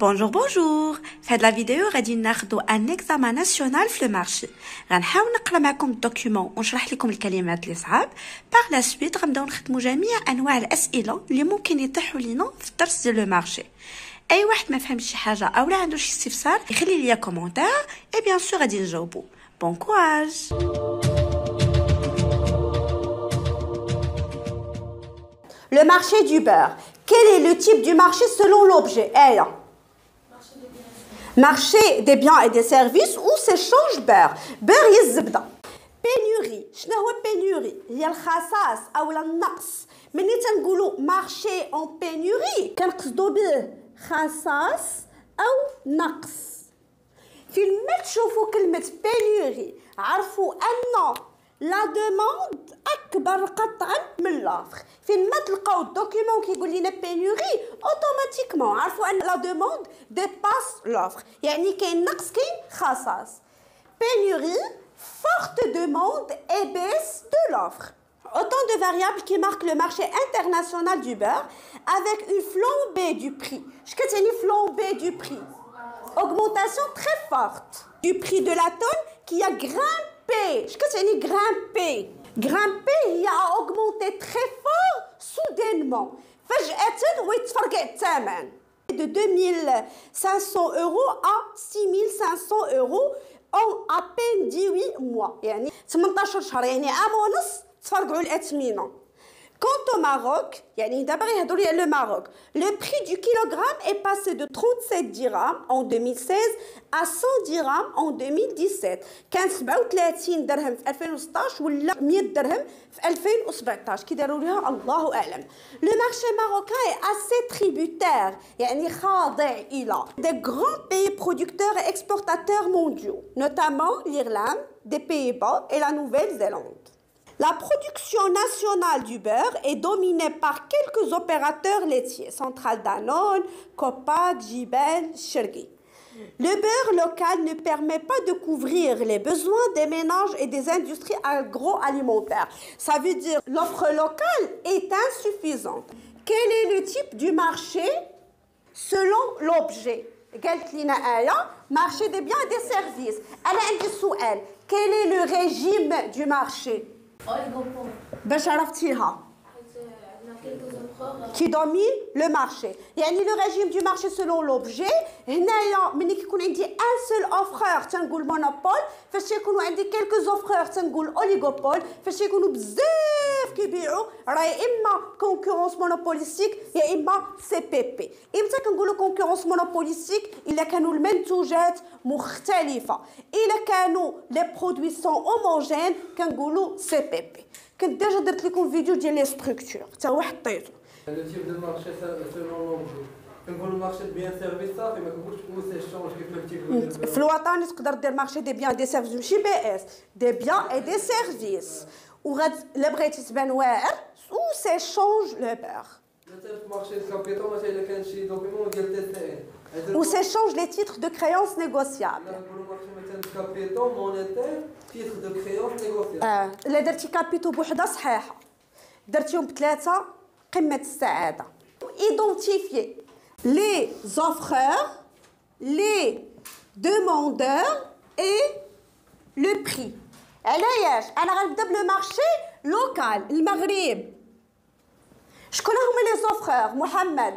Bonjour, bonjour. في هاد لا فيديو غادي ناخدو ان اكزامان ناسيونال في المارشي. غنحاول نقرا معكم الدوكيومون ونشرح لكم الكلمات اللي صعاب. باغ لا سويت غنبداو نخدمو جميع انواع الاسئله اللي ممكن يطيحوا لينا في الدرس ديال لو مارشي. اي واحد ما فهمش شي حاجه او لا عنده شي استفسار يخلي ليا كومونتير اي بيان سور غادي نجاوبو. بون كوراج. Le marché du beurre. Quel est le type du marché selon l'objet? Marché des biens et des services ou s'échange beurre. Beurre يزبدة. Pénurie. شنو هو pénurie؟ هي الخصاص أو النقص. ملي تنقولوا marché en pénurie كنقصدوا به خصاص أو نقص. فيما تشوفوا كلمة pénurie عرفوا أن لا دوموند اكبر قطعا من لافر. فين ما تلقاو الدوكيومون كيقول لنا بينوري اوتوماتيكمون عرفوا ان لا دوموند ديباس لافر، يعني كاين نقص كاين خصاص. بينوري forte demande et baisse de l'offre. Autant de variables qui marquent le marché international du beurre avec une flambée du prix. Je qu'est-ce que flambée du prix? Augmentation très forte du prix de la tonne qui a grimpé. Je qu'est-ce que grimper? Grimper, il a augmenté très fort soudainement. فجأة ويتفرقع الثمن. De 2500 € à 6500 € en à peine 18 mois. يعني 18 شهر يعني عام ونص تفرقعوا الأثمنة. Quant au Maroc, le Maroc, le prix du kilogramme est passé de 37 dirhams en 2016 à 100 dirhams en 2017. كان 37 درهم في 2016 ولا 100 درهم في 2017 كي داروا ليها الله أعلم. Le marché marocain est assez tributaire, يعني خاضع إلى des grands pays producteurs et exportateurs mondiaux, notamment l'Irlande, des Pays-Bas et la Nouvelle-Zélande. La production nationale du beurre est dominée par quelques opérateurs laitiers, Centrale Danone, Copac, Jibel, Chergui. Le beurre local ne permet pas de couvrir les besoins des ménages et des industries agroalimentaires. Ça veut dire que l'offre locale est insuffisante. Quel est le type du marché selon l'objet? قالت لنا آية marché des biens et des services. أنا عندي سؤال. Quel est le régime du marché? باش عرفتيها qui domine le marché. يعني le régime du marché selon l'objet. هنايا ملي كيكون عندي un seul offreur تنقول monopole، فاش يكونوا عندي quelques offreurs تنقول oligopole، فاش يكونوا بزاف كيبيعوا راه يا اما concurrence monopolistique يا اما CPP. امتى كنقولوا concurrence monopolistique؟ الا كانوا المنتوجات مختلفه، الا كانوا لي برودوي سون homogènes كنقولوا CPP. كنت ديجا درت لكم فيديو ديال لي ستركتور حتى هو حطيته. Le type de marché selon l'objet. كنقولوا المارشي دي بيان سيرفيس صافي ما كنقولش بو سيشونج كيف ما تيقولوا. في الوطن تقدر دير مارشي دي بيان دي سيرفيس ماشي بي اس، دي بيان اي دي سيرفيس. وغاد الا بغيتي تبان واعر او سيشونج لو بور. مثلا في مارشي الكابيتال مثلا كان شي دوكيمون ديال تي سي ان. ou s'échange les titres de créance négociables. كابيتال مونيتير تيتر دو créance négociable. الا درتي كابيتو بوحده صحيحه درتيهم بثلاثه قمه السعاده. identifier les offreurs, les demandeurs et le prix. علاش انا غنبدا بلو مارشي لوكال المغرب. شكون هما لي زوفرور؟ محمد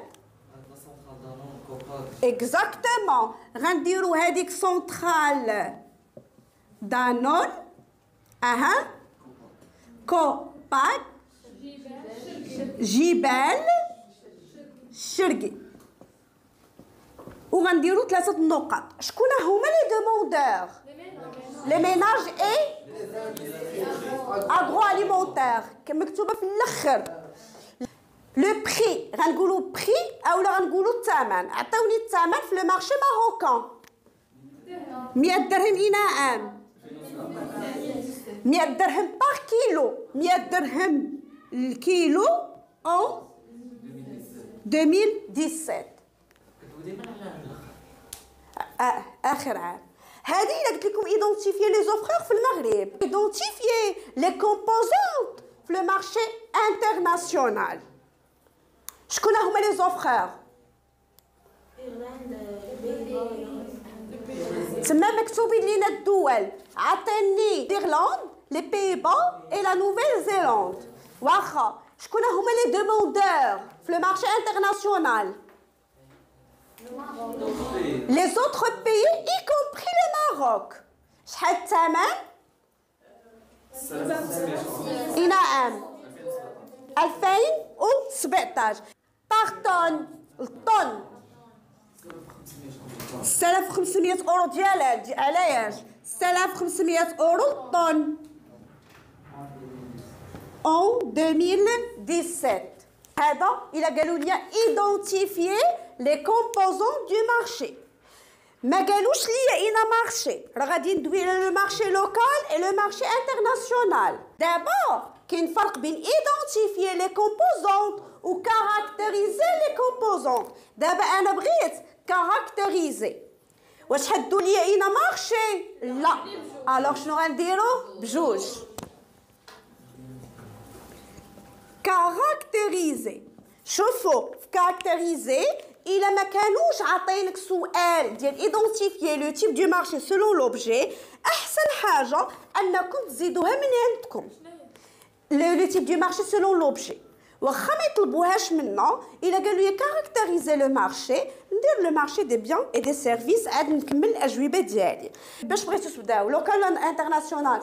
اكزاكتومون غنديروا هذيك سنترال دانون اها كوباك جبال شرقي وغنديروا 3 نقط. شكون هما لي دوموندور؟ لي ميناج اي اغرو اليمونتير مكتوبه في الاخر. لو بري غنقولوا بري اولا غنقولوا الثمن. عطيوني الثمن في لو مارشي ماروكان. 100 درهم اناء، 100 درهم باغ كيلو، 100 درهم الكيلو ان 2017 اخر عام. هذه الا قلت لكم ايدونتيفيي لي زوفرور في المغرب، ايدونتيفيي لي كومبوزونت في لو مارشي انترناسيونال. شكون هما لي زوفرور؟ تما مكتوبين لينا الدول عطيني l'Irlande, les Pays-Bas et la Nouvelle-Zélande. واخا شكون هما لي دوموندور في المارشي انترناسيونال؟ Les autres pays, y compris le Maroc. شحال الثمن؟ نعم 2017 باغ طن الطن 6500 اورو ديالها علاش 6500 اورو الطن en 2017 هذا إلا قالوا لي identifier les composants du marché ما قالوش لي اين مارشي راه غادي ندوي على لو مارشي لوكال اي لو مارشي انترناسيونال دابا كاين فرق بين ايدونتيفيي لي كومبوزونت و كاركتيريزي لي كومبوزونت دابا انا بغيت كاركتيريزي واش حدوا لي اين مارشي لا الوغ شنو غنديرو بجوج كاركتيريزي شوفوا في كاركتيريزي إلا ما كانوش عاطينك سؤال ديال ايدونتيفيي لو تيب دو مارشي سولون لوبجي احسن حاجه انكم تزيدوها من عندكم لو تيب دو مارشي سولون لوبجي واخا ما يطلبوهاش منا الا قالوا لي كاركتيريزي لو مارشي ندير لو مارشي دي بيان اي دي سيرفيس عاد نكمل الاجوبه ديالي باش بغيتو تبداو لوكال انترناسيونال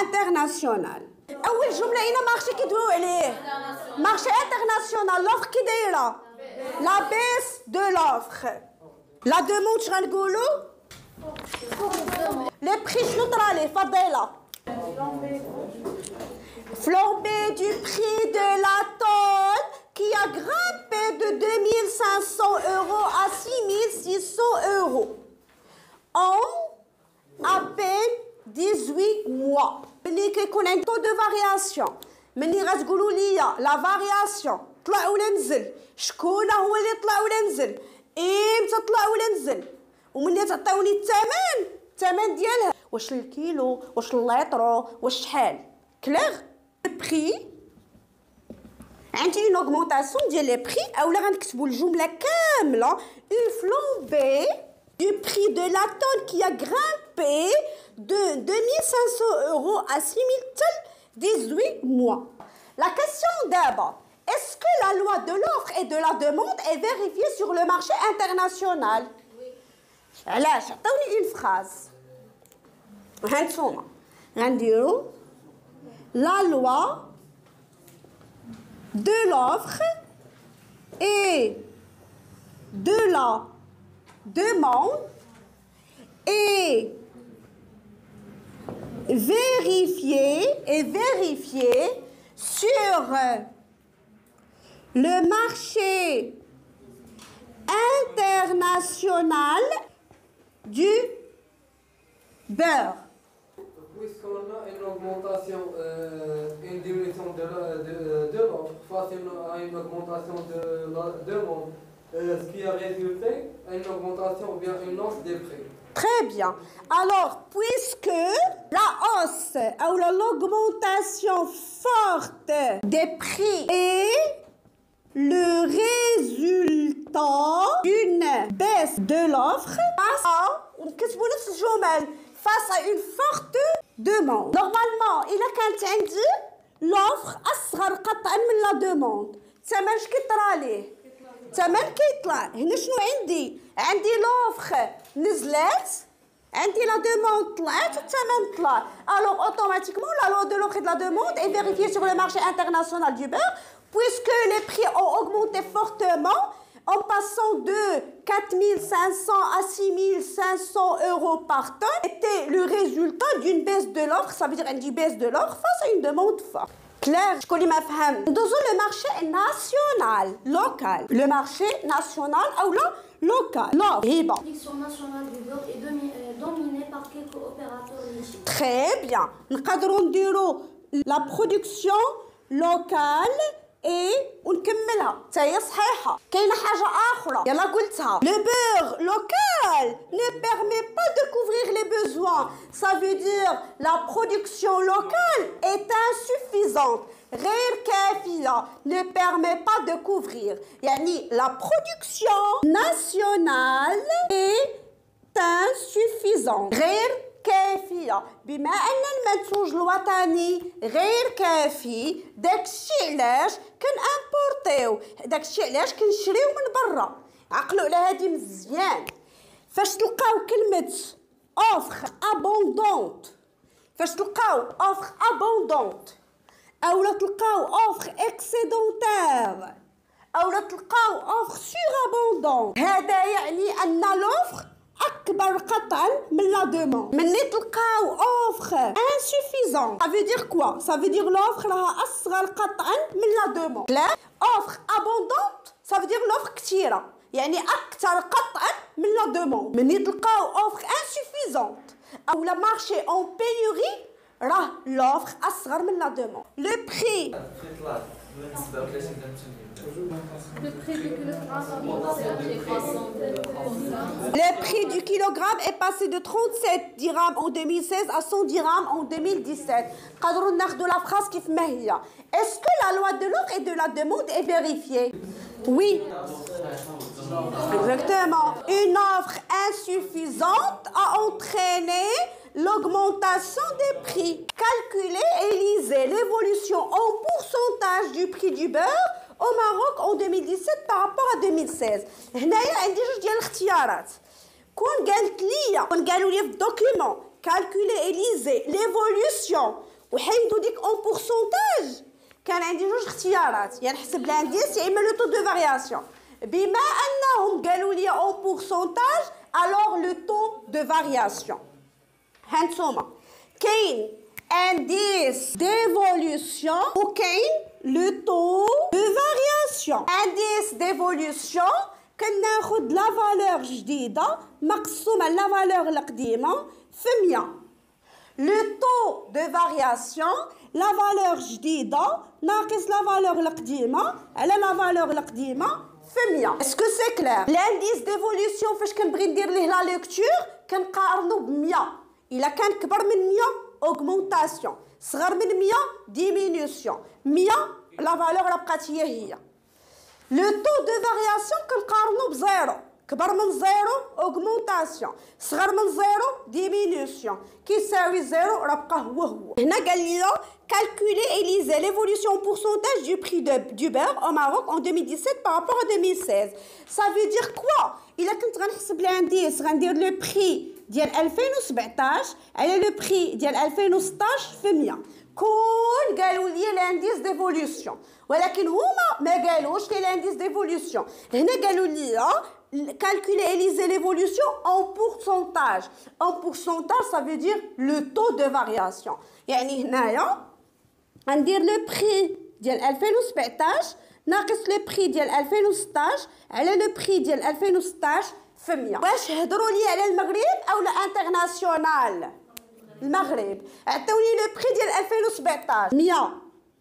انترناسيونال اول جمله اين مارشي كيدويو عليه مارشي انترناسيونال لوفر كي دايره la baisse de l'offre. La demande, je les prix, je flambée du prix de la tonne qui a grimpé de 2500 € à 6600 € en à peine 18 mois. ملي كيكون عندي taux de variation ملي غتقولوا لي la variation طلع ولا نزل شكون هو اللي طلع ولا نزل امتى طلع ولا نزل وملي تعطيوني الثمن ديالها واش الكيلو واش الليطرو واش شحال كلير بري عندي اون اوغمونطاسيون ديال لي بري اولا غنكتبوا الجمله كامله اون فلومبي du prix de la tonne qui a grimpé de 2500 € à 6018 mois. La question d'abord, est-ce que la loi de l'offre et de la demande est vérifiée sur le marché international? Oui. علاش عطوني une phrase. هانتوما غنديرو la loi de l'offre et de la demande est vérifiée sur le marché international du beurre. Puisqu'on a une augmentation, une diminution de l'offre face à une augmentation de la demande, ce qui a résulté à une augmentation ou bien une hausse des prix. Très bien. Alors, puisque la hausse ou l'augmentation forte des prix est le résultat d'une baisse de l'offre face à une forte demande. Normalement, il a كانت عندي l'offre أصغر قطعا من la demande. الثمن كيطرى ليه؟ الثمن كيطلع. هنا شنو عندي l'offre نزلت عندي la demande طلعت والثمن طلع. Alors automatiquement la loi de l'offre et de la demande est vérifiée sur le marché international du beurre puisque les prix ont augmenté fortement en passant de 4500 à 6500 € par tonne était le résultat d'une baisse de l'offre, ça veut dire une baisse de l'offre face à une demande forte. Claire, je connais ma femme. Dans le marché national, local. Le marché national ou là, local. La production nationale du beurre est dominée par quelques opérateurs nichés. Très bien. Nous cadrons la production locale et ونكملها حتى هي صحيحه كاينه حاجه اخرى يلا قلتها le beurre local ne permet pas de couvrir les besoins ça veut dire la production locale est insuffisante غير كافية ne permet pas de couvrir. يعني la production nationale est insuffisante. غير كافية بما أن المنتوج الوطني غير كافي داكشي علاش كنامبورطيو داكشي علاش كنشريو من برا. عقلوا على هادي مزيان. فاش تلقاو كلمة offre abondante فاش تلقاو offre abondante أولا تلقاو offre excédentaire أولا تلقاو offre surabondante هذا يعني أن l'offre أكبر قطعا من لا دوموند. مني تلقاو offre insuffisante ça veut dire quoi ça veut dire l'offre راها أصغر قطعا من لا دوموند. لا offre abondante ça veut dire l'offre كثيرة يعني أكثر قطعا من لا دوموند. مني تلقاو offre insuffisante أو لا مارشي en pénurie راه l'offre أصغر من لا دوموند. le prix Le prix du kilogramme est passé de 37 dirhams en 2016 à 100 dirhams en 2017. قادروا ناخذوا la phrase كيف ما هي. Est-ce que la loi de l'offre et de la demande est vérifiée? Oui. Exactement. Une offre insuffisante a entraîné l'augmentation des prix. Calculez et lisez l'évolution en pourcentage du prix du beurre au Maroc en 2017 par rapport à 2016. هنايا عندي جوج ديال الاختيارات. كون قالوا لي في الدوكيومون calculez et lisez l'évolution وحيدوا ديك en pourcentage كان عندي جوج اختيارات يعني حسب الانديس يا اما لو تو دو فارياسيون. بما انهم قالوا لي en pourcentage alors le taux de variation. هانتوما كاين indice d'évolution وكاين le taux de variation. indice d'évolution كناخذ لا فالور جديده مقسوم على لا فالور القديمه في 100. le taux de variation لا فالور جديده ناقص لا فالور القديمه على لا فالور القديمه في 100. اسكو سي كلير؟ لانديس ديفوليوشن فاش كنبغي ندير ليه لا ليكتور كنقارنو ب 100. الا كان كبر من 100 اوغمونطاسيون صغر من 100 ديمينيسيون 100 لا فالور بقات هي. لو طو دو فارياسيون كنقارنو بزيرو كبر من زيرو اوغمونطاسيون صغر من زيرو ديمينيسيون كيساوي زيرو راه بقى هو. هنا قال لي calculer et lisez l'évolution en pourcentage du prix du beurre au Maroc en 2017 par rapport à 2016. Ça veut dire quoi? إلا كنت غنحسب الانديس غندير لو بري ديال 2017 على لو بري ديال 2016 في 100. كون قالوا لي لانديس ديفوليوشن ولكن هما ما قالوش لي لانديس ديفوليوشن. هنا قالوا لي calculer et liser l'évolution en pourcentage. En pourcentage ça veut dire le taux de variation. يعني هنايا غندير لو بري ديال 2017 ناقص لو بري ديال 2016 على لو بري ديال 2016 في 100. واش هضروا لي على المغرب او لا انترناسيونال؟ المغرب. عطيوني لو بري ديال 2017 100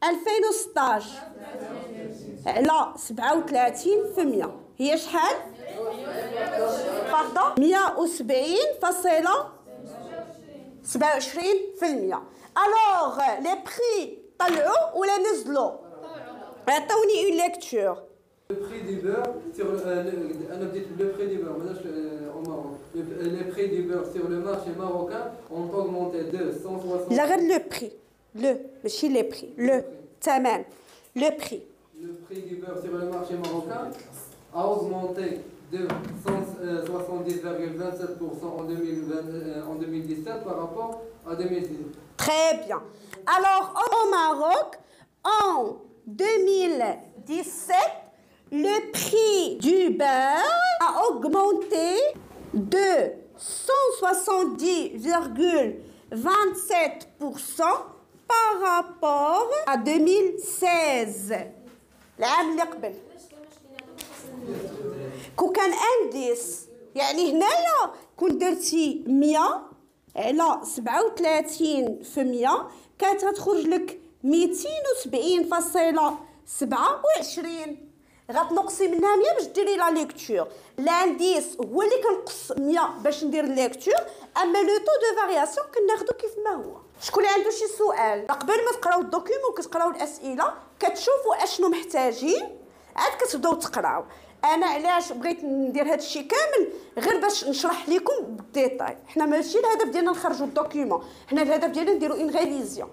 2016 على 37 في 100 هي شحال؟ باردون 170.27%. الوغ لي بري طلعوا ولا نزلوا؟ عطوني اون ليكتور. Le prix du beurre sur le prix du beurre au Maroc. Les prix du beurre sur le marché marocain ont augmenté de 160. لا غير لو بري لو ماشي لي بري لو تمام لو بري. Le prix du beurre sur le marché marocain a augmenté de 170,27% en 2017 par rapport à 2016. Très bien. Alors au Maroc en 2017 le prix du beurre a augmenté de 170,27% par rapport à 2016. العام اللي قبل. كون كان انديس يعني هنايا كون درتي 100 على 37 في 100 كانت غتخرج لك 270.27. غتنقصي منها 100 باش ديري لا ليكتور. لانديس هو اللي كنقص 100 باش ندير ليكتور اما لو طو دو فارياسيون كناخذو كيف ما هو. شكون اللي عنده شي سؤال؟ قبل ما تقراو الدوكيومون كتقراو الاسئله كتشوفوا اشنو محتاجين عاد كتبداو تقراو. انا علاش بغيت ندير هذا الشيء كامل؟ غير باش نشرح لكم بالديتاي. حنا ماشي الهدف ديالنا نخرجوا الدوكيومون، حنا الهدف ديالنا نديروا اون ريفيزيون.